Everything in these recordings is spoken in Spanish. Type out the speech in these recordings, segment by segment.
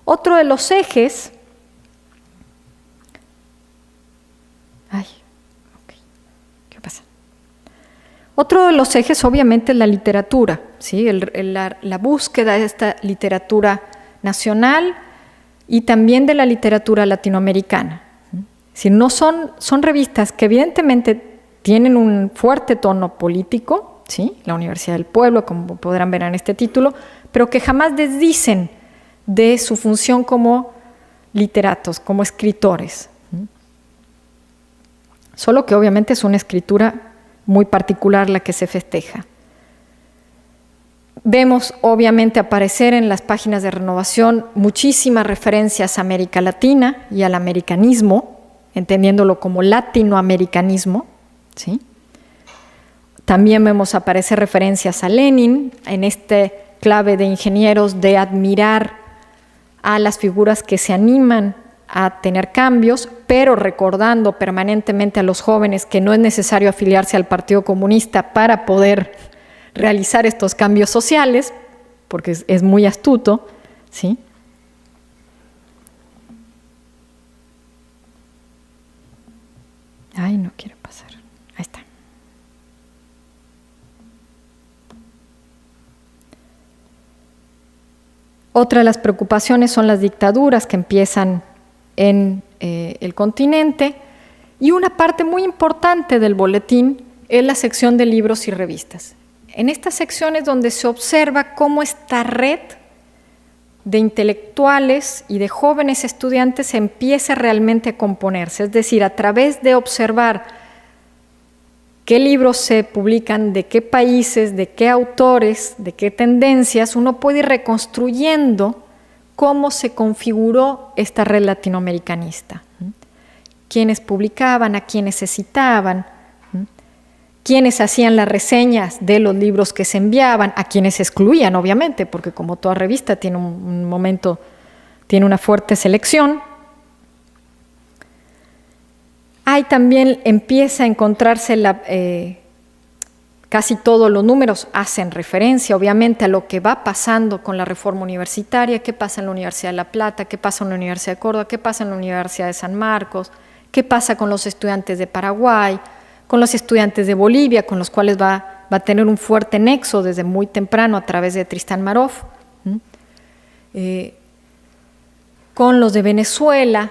Otro de los ejes, Otro de los ejes obviamente es la literatura, ¿sí? La búsqueda de esta literatura nacional y también de la literatura latinoamericana. Si no son revistas que evidentemente tienen un fuerte tono político, ¿sí? La Universidad del Pueblo, como podrán ver en este título, pero que jamás desdicen de su función como literatos, como escritores. Solo que obviamente es una escritura muy particular la que se festeja. Vemos obviamente aparecer en las páginas de Renovación muchísimas referencias a América Latina y al americanismo, entendiéndolo como latinoamericanismo, ¿sí? También vemos aparecer referencias a Lenin en este clave de ingenieros de admirar a las figuras que se animan a tener cambios, pero recordando permanentemente a los jóvenes que no es necesario afiliarse al Partido Comunista para poder realizar estos cambios sociales, porque es muy astuto, ¿sí? Ay, no quiero pasar. Ahí está. Otra de las preocupaciones son las dictaduras que empiezan en el continente, y una parte muy importante del boletín es la sección de libros y revistas. En esta sección es donde se observa cómo esta red de intelectuales y de jóvenes estudiantes empieza realmente a componerse, es decir, a través de observar qué libros se publican, de qué países, de qué autores, de qué tendencias, uno puede ir reconstruyendo cómo se configuró esta red latinoamericanista. Quiénes publicaban, a quiénes se citaban, quiénes hacían las reseñas de los libros que se enviaban, a quienes excluían, obviamente, porque como toda revista tiene un momento, tiene una fuerte selección. Ahí también empieza a encontrarse casi todos los números hacen referencia, obviamente, a lo que va pasando con la reforma universitaria, qué pasa en la Universidad de La Plata, qué pasa en la Universidad de Córdoba, qué pasa en la Universidad de San Marcos, qué pasa con los estudiantes de Paraguay, con los estudiantes de Bolivia, con los cuales va a tener un fuerte nexo desde muy temprano a través de Tristán Marov, con los de Venezuela.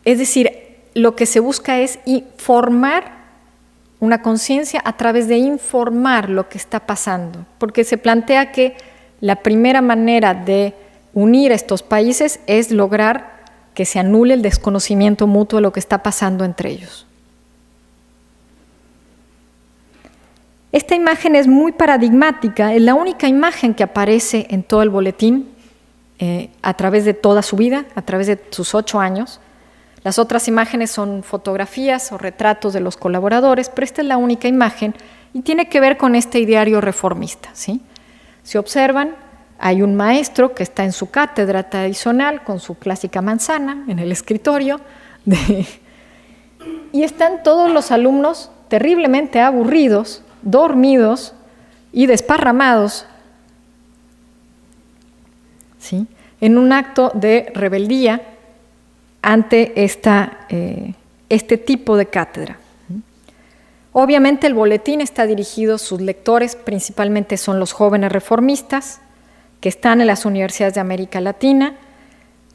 Es decir, lo que se busca es formar una conciencia a través de informar lo que está pasando, porque se plantea que la primera manera de unir a estos países es lograr que se anule el desconocimiento mutuo de lo que está pasando entre ellos. Esta imagen es muy paradigmática, es la única imagen que aparece en todo el boletín a través de toda su vida, a través de sus 8 años. Las otras imágenes son fotografías o retratos de los colaboradores, pero esta es la única imagen y tiene que ver con este ideario reformista, ¿sí? Si observan, hay un maestro que está en su cátedra tradicional con su clásica manzana en el escritorio y están todos los alumnos terriblemente aburridos, dormidos y desparramados, ¿sí? En un acto de rebeldía ante este tipo de cátedra. Obviamente el boletín está dirigido, sus lectores principalmente son los jóvenes reformistas que están en las universidades de América Latina,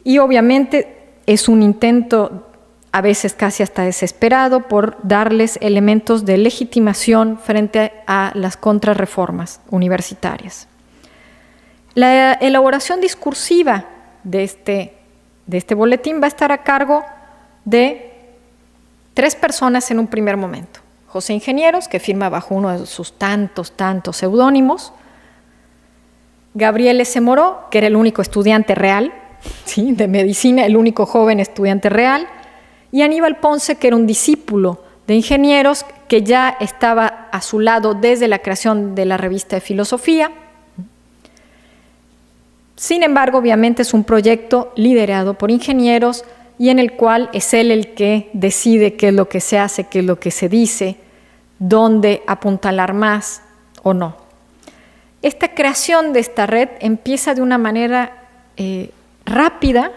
y obviamente es un intento a veces casi hasta desesperado por darles elementos de legitimación frente a las contrarreformas universitarias. La elaboración discursiva de este boletín va a estar a cargo de 3 personas en un primer momento. José Ingenieros, que firma bajo uno de sus tantos seudónimos; Gabriel S. Moró, que era el único estudiante real, ¿sí?, de medicina, el único joven estudiante real; y Aníbal Ponce, que era un discípulo de Ingenieros, que ya estaba a su lado desde la creación de la revista de filosofía. Sin embargo, obviamente es un proyecto liderado por Ingenieros y en el cual es él el que decide qué es lo que se hace, qué es lo que se dice, dónde apuntalar más o no. Esta creación de esta red empieza de una manera rápida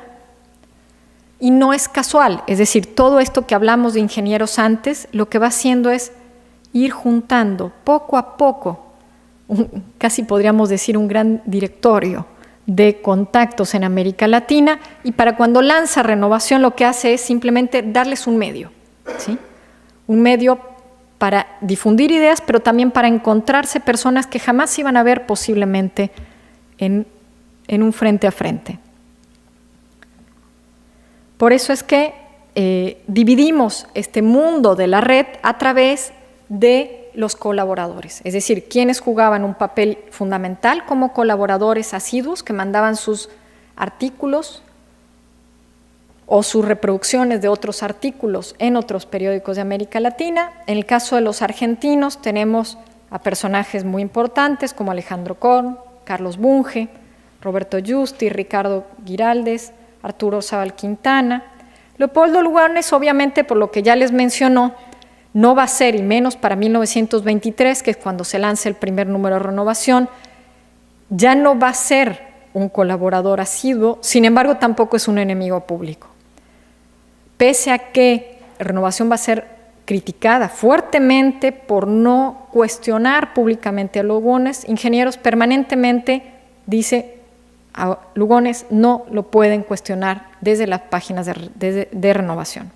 y no es casual. Es decir, todo esto que hablamos de ingenieros antes, lo que va haciendo es ir juntando poco a poco, casi podríamos decir un gran directorio de contactos en América Latina, y para cuando lanza Renovación lo que hace es simplemente darles un medio, ¿sí? Un medio para difundir ideas, pero también para encontrarse personas que jamás iban a ver posiblemente en un frente a frente. Por eso es que dividimos este mundo de la red a través de los colaboradores, es decir, quienes jugaban un papel fundamental como colaboradores asiduos que mandaban sus artículos o sus reproducciones de otros artículos en otros periódicos de América Latina. En el caso de los argentinos tenemos a personajes muy importantes como Alejandro Korn, Carlos Bunge, Roberto Justi, Ricardo Giraldes, Arturo Zabal Quintana. Leopoldo Lugones, obviamente, por lo que ya les mencionó, no va a ser, y menos para 1923, que es cuando se lanza el primer número de Renovación, ya no va a ser un colaborador asiduo, sin embargo tampoco es un enemigo público. Pese a que Renovación va a ser criticada fuertemente por no cuestionar públicamente a Lugones, Ingenieros permanentemente dice a Lugones no lo pueden cuestionar desde las páginas de Renovación.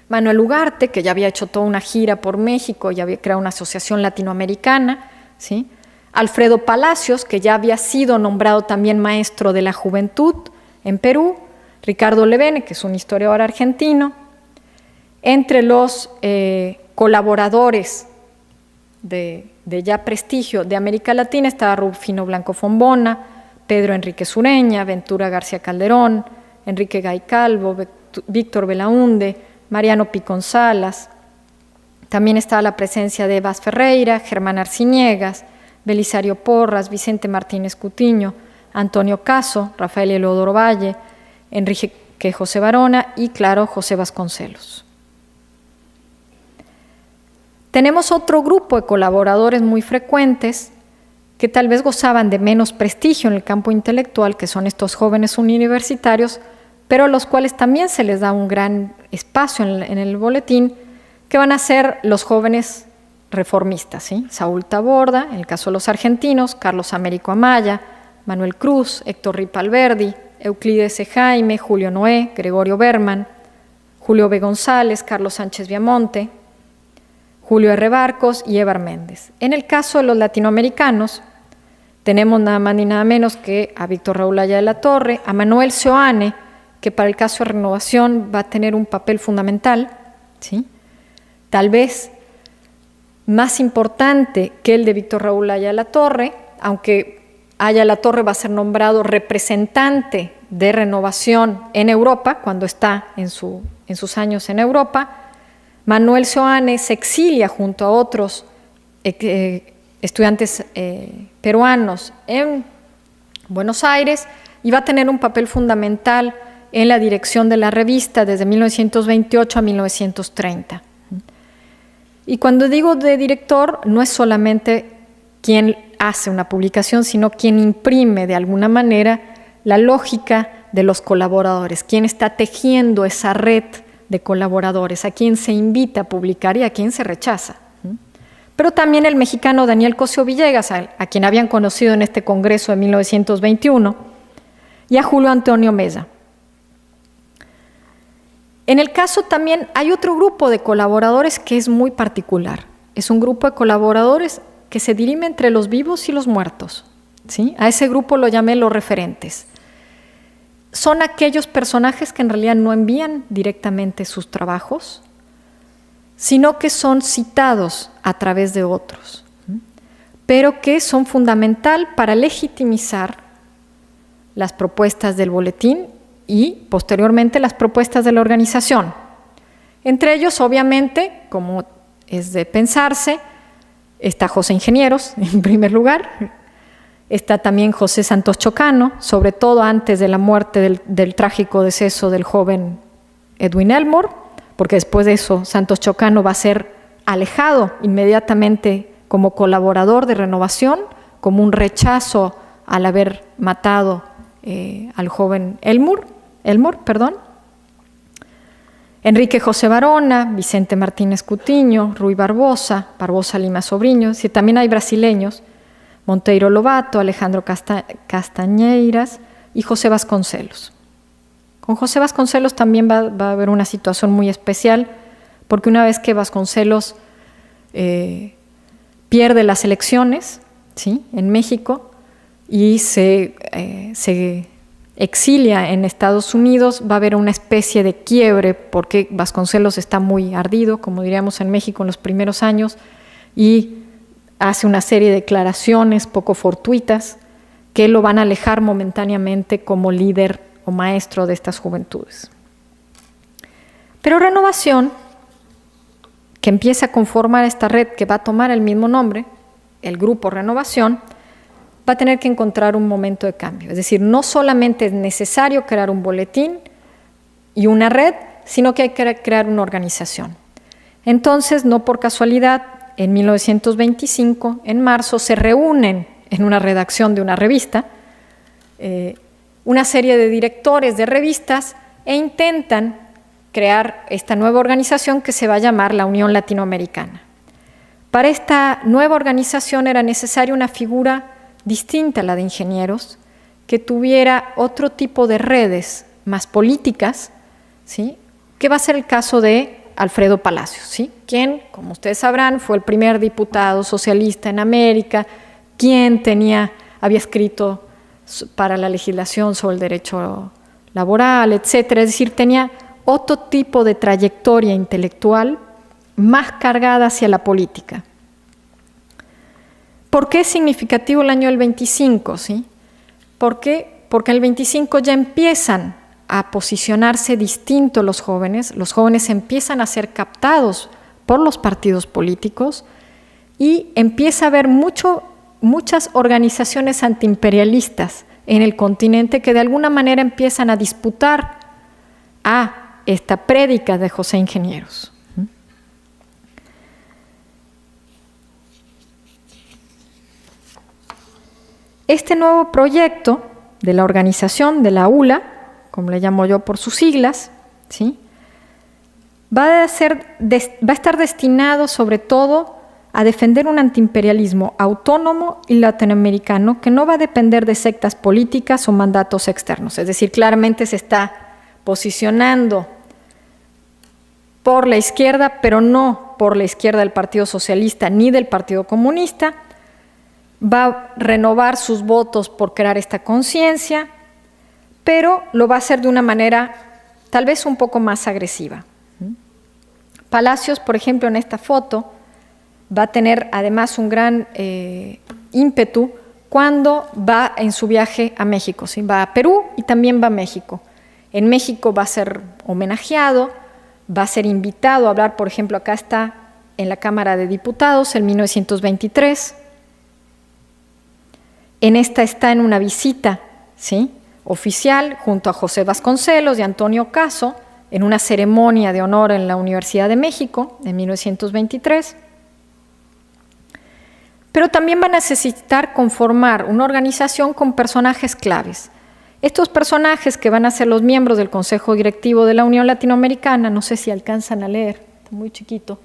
Manuel Ugarte, que ya había hecho toda una gira por México, ya había creado una asociación latinoamericana, ¿sí? Alfredo Palacios, que ya había sido nombrado también maestro de la juventud en Perú, Ricardo Levene, que es un historiador argentino. Entre los colaboradores de ya prestigio de América Latina estaba Rufino Blanco Fombona, Pedro Enrique Sureña, Ventura García Calderón, Enrique Gay Calvo, Víctor Belaúnde, Mariano Picón Salas. También estaba la presencia de Evas Ferreira, Germán Arciniegas, Belisario Porras, Vicente Martínez Cutiño, Antonio Caso, Rafael Eleodoro Valle, Enrique José Barona y, claro, José Vasconcelos. Tenemos otro grupo de colaboradores muy frecuentes que tal vez gozaban de menos prestigio en el campo intelectual, que son estos jóvenes universitarios, pero a los cuales también se les da un gran espacio en el boletín, que van a ser los jóvenes reformistas, ¿sí? Saúl Taborda, en el caso de los argentinos, Carlos Américo Amaya, Manuel Cruz, Héctor Ripalverdi, Euclides E. Jaime, Julio Noé, Gregorio Berman, Julio B. González, Carlos Sánchez Viamonte, Julio R. Barcos y Evar Méndez. En el caso de los latinoamericanos, tenemos nada más ni nada menos que a Víctor Raúl Aya de la Torre, a Manuel Seoane, que para el caso de Renovación va a tener un papel fundamental, ¿sí? Tal vez más importante que el de Víctor Raúl Aya de la Torre, aunque Aya de la Torre va a ser nombrado representante de Renovación en Europa, cuando está en sus años en Europa. Manuel Seoane se exilia junto a otros estudiantes peruanos en Buenos Aires y va a tener un papel fundamental en la dirección de la revista desde 1928 a 1930. Y cuando digo de director, no es solamente quien hace una publicación, sino quien imprime de alguna manera la lógica de los colaboradores, quien está tejiendo esa red de colaboradores, a quien se invita a publicar y a quien se rechaza. Pero también el mexicano Daniel Cosío Villegas, a quien habían conocido en este congreso de 1921, y a Julio Antonio Meza. En el caso también hay otro grupo de colaboradores que es muy particular. Es un grupo de colaboradores que se dirime entre los vivos y los muertos, ¿sí? A ese grupo lo llamé los referentes. Son aquellos personajes que en realidad no envían directamente sus trabajos, sino que son citados a través de otros, pero que son fundamental para legitimizar las propuestas del boletín y posteriormente las propuestas de la organización. Entre ellos, obviamente, como es de pensarse, está José Ingenieros, en primer lugar, está también José Santos Chocano, sobre todo antes de la muerte del trágico deceso del joven Edwin Elmore, porque después de eso Santos Chocano va a ser alejado inmediatamente como colaborador de Renovación, como un rechazo al haber matado al joven Elmore, Enrique José Varona, Vicente Martínez Cutiño, Rui Barbosa, Barbosa Lima Sobrinho, si también hay brasileños, Monteiro Lobato, Alejandro Castañeiras y José Vasconcelos. Con José Vasconcelos también va a haber una situación muy especial, porque una vez que Vasconcelos pierde las elecciones, ¿sí?, en México y se exilia en Estados Unidos, va a haber una especie de quiebre porque Vasconcelos está muy ardido, como diríamos en México en los primeros años, y hace una serie de declaraciones poco fortuitas que lo van a alejar momentáneamente como líder o maestro de estas juventudes. Pero Renovación, que empieza a conformar esta red que va a tomar el mismo nombre, el Grupo Renovación, va a tener que encontrar un momento de cambio. Es decir, no solamente es necesario crear un boletín y una red, sino que hay que crear una organización. Entonces, no por casualidad, en 1925, en marzo, se reúnen en una redacción de una revista una serie de directores de revistas e intentan crear esta nueva organización que se va a llamar la Unión Latinoamericana. Para esta nueva organización era necesaria una figura distinta a la de ingenieros, que tuviera otro tipo de redes más políticas, ¿sí?, que va a ser el caso de Alfredo Palacios, ¿sí?, quien, como ustedes sabrán, fue el primer diputado socialista en América, quien había escrito para la legislación sobre el derecho laboral, etcétera. Es decir, tenía otro tipo de trayectoria intelectual más cargada hacia la política. ¿Por qué es significativo el año del 25? ¿Sí? ¿Por qué? Porque en el 25 ya empiezan a posicionarse distintos los jóvenes empiezan a ser captados por los partidos políticos y empieza a haber muchas organizaciones antiimperialistas en el continente que de alguna manera empiezan a disputar a esta prédica de José Ingenieros. Este nuevo proyecto de la organización, de la ULA, como le llamo yo por sus siglas, ¿sí?, va a estar destinado sobre todo a defender un antiimperialismo autónomo y latinoamericano que no va a depender de sectas políticas o mandatos externos. Es decir, claramente se está posicionando por la izquierda, pero no por la izquierda del Partido Socialista ni del Partido Comunista. Va a renovar sus votos por crear esta conciencia, pero lo va a hacer de una manera tal vez un poco más agresiva. Palacios, por ejemplo, en esta foto, va a tener además un gran ímpetu cuando va en su viaje a México, ¿sí? Va a Perú y también va a México. En México va a ser homenajeado, va a ser invitado a hablar, por ejemplo, acá está en la Cámara de Diputados en 1923. En esta está en una visita, ¿sí?, oficial junto a José Vasconcelos y Antonio Caso en una ceremonia de honor en la Universidad de México en 1923. Pero también va a necesitar conformar una organización con personajes claves. Estos personajes que van a ser los miembros del Consejo Directivo de la Unión Latinoamericana, no sé si alcanzan a leer, está muy chiquito,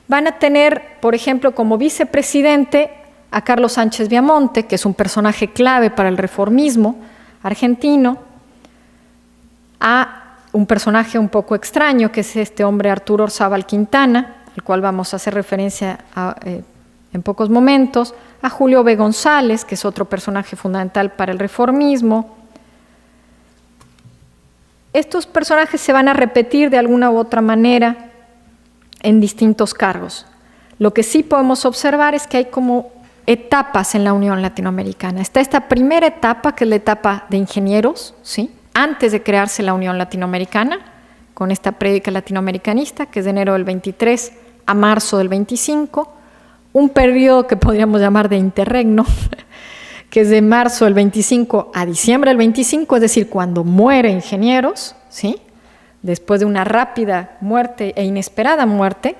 van a tener, por ejemplo, como vicepresidente a Carlos Sánchez Viamonte, que es un personaje clave para el reformismo argentino, a un personaje un poco extraño, que es este hombre Arturo Orzábal Quintana, al cual vamos a hacer referencia en pocos momentos, a Julio B. González, que es otro personaje fundamental para el reformismo. Estos personajes se van a repetir de alguna u otra manera en distintos cargos. Lo que sí podemos observar es que hay como etapas en la Unión Latinoamericana. Está esta primera etapa, que es la etapa de ingenieros, ¿sí?, antes de crearse la Unión Latinoamericana, con esta prédica latinoamericanista, que es de enero del 23 a marzo del 25, un periodo que podríamos llamar de interregno, que es de marzo del 25 a diciembre del 25, es decir, cuando muere Ingenieros, ¿sí?, después de una rápida muerte e inesperada muerte,